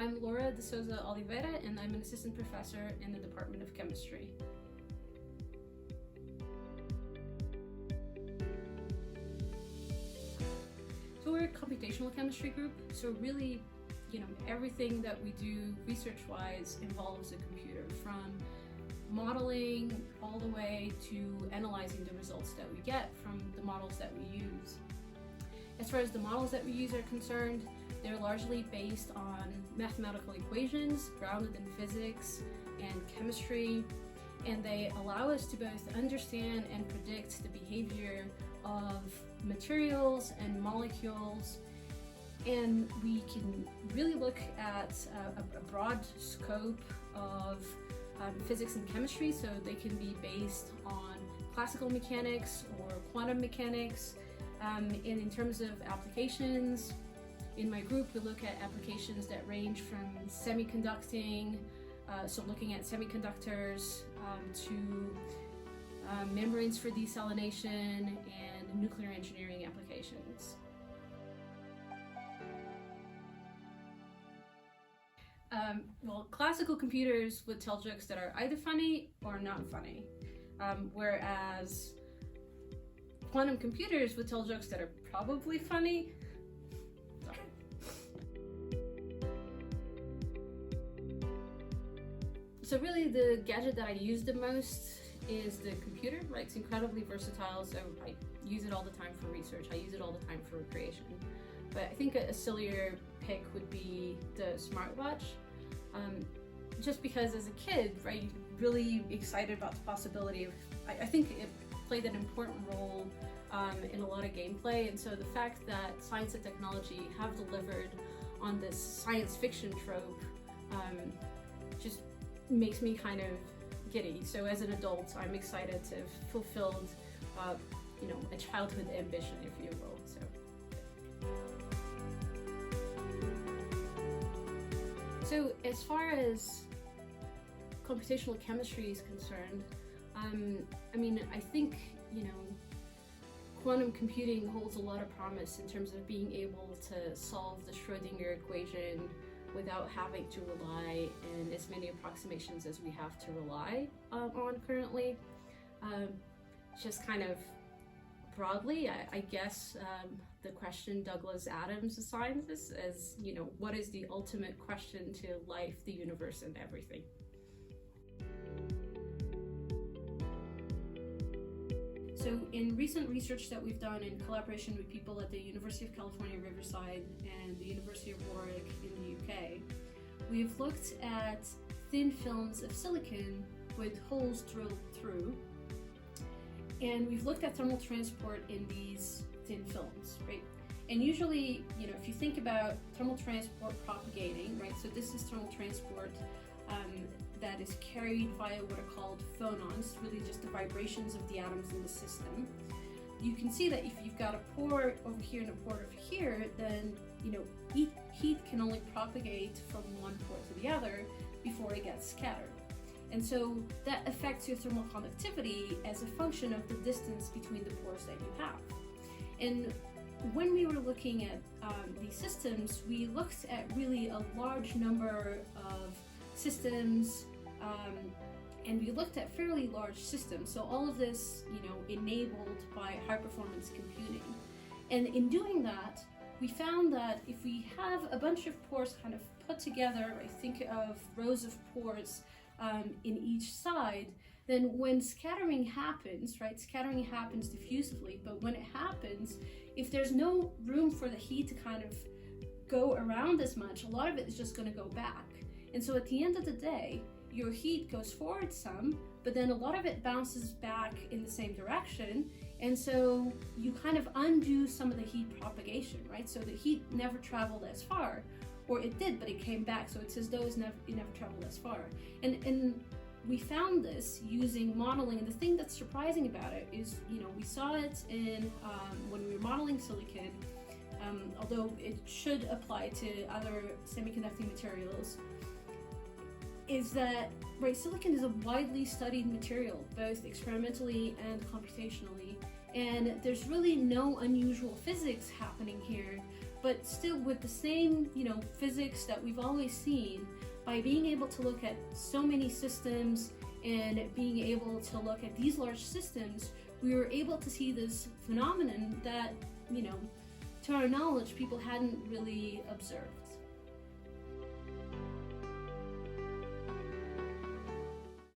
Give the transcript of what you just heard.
I'm Laura De Sousa Oliveira, and I'm an assistant professor in the Department of Chemistry. So we're a computational chemistry group, so really, everything that we do research-wise involves a computer, from modeling all the way to analyzing the results that we get from the models that we use. As far as the models that we use are concerned, they're largely based on mathematical equations grounded in physics and chemistry, and they allow us to both understand and predict the behavior of materials and molecules. And we can really look at a broad scope of physics and chemistry, so they can be based on classical mechanics or quantum mechanics. And in terms of applications, in my group we look at applications that range from semiconducting, so looking at semiconductors, to membranes for desalination and nuclear engineering applications. Well, classical computers would tell jokes that are either funny or not funny, whereas quantum computers would tell jokes that are probably funny. Sorry. So really the gadget that I use the most is the computer, right? It's incredibly versatile, so I use it all the time for research. I use it all the time for recreation. But I think a sillier pick would be the smartwatch. Just because as a kid, right, really excited about the possibility of, I think it played an important role in a lot of gameplay, and so the fact that science and technology have delivered on this science fiction trope just makes me kind of giddy. So as an adult, I'm excited to have fulfilled a childhood ambition, if you will. So as far as computational chemistry is concerned, I think, quantum computing holds a lot of promise in terms of being able to solve the Schrödinger equation without having to rely on as many approximations as we have to rely on currently. Just kind of broadly, I guess the question Douglas Adams assigns this as, what is the ultimate question to life, the universe, and everything? So in recent research that we've done in collaboration with people at the University of California, Riverside and the University of Warwick in the UK, we've looked at thin films of silicon with holes drilled through, and we've looked at thermal transport in these thin films, right? And usually, if you think about thermal transport propagating, right? So this is thermal transport that is carried via what are called phonons, really just the vibrations of the atoms in the system. You can see that if you've got a pore over here and a pore over here, then heat can only propagate from one pore to the other before it gets scattered. And so that affects your thermal conductivity as a function of the distance between the pores that you have. And when we were looking at these systems, we looked at really a large number of systems, and we looked at fairly large systems. So all of this, enabled by high-performance computing. And in doing that, we found that if we have a bunch of pores kind of put together, I think of rows of pores in each side, then when scattering happens, right, scattering happens diffusively, but when it happens, if there's no room for the heat to kind of go around as much, a lot of it is just going to go back. And so at the end of the day, your heat goes forward some, but then a lot of it bounces back in the same direction, and so you kind of undo some of the heat propagation, right? So the heat never traveled as far, or it did, but it came back, so it's as though it never traveled as far. And we found this using modeling, and the thing that's surprising about it is, we saw it in when we were modeling silicon, although it should apply to other semiconducting materials, is that, right, silicon is a widely studied material, both experimentally and computationally, and there's really no unusual physics happening here but still with the same, physics that we've always seen, by being able to look at so many systems and being able to look at these large systems, we were able to see this phenomenon that, to our knowledge, people hadn't really observed.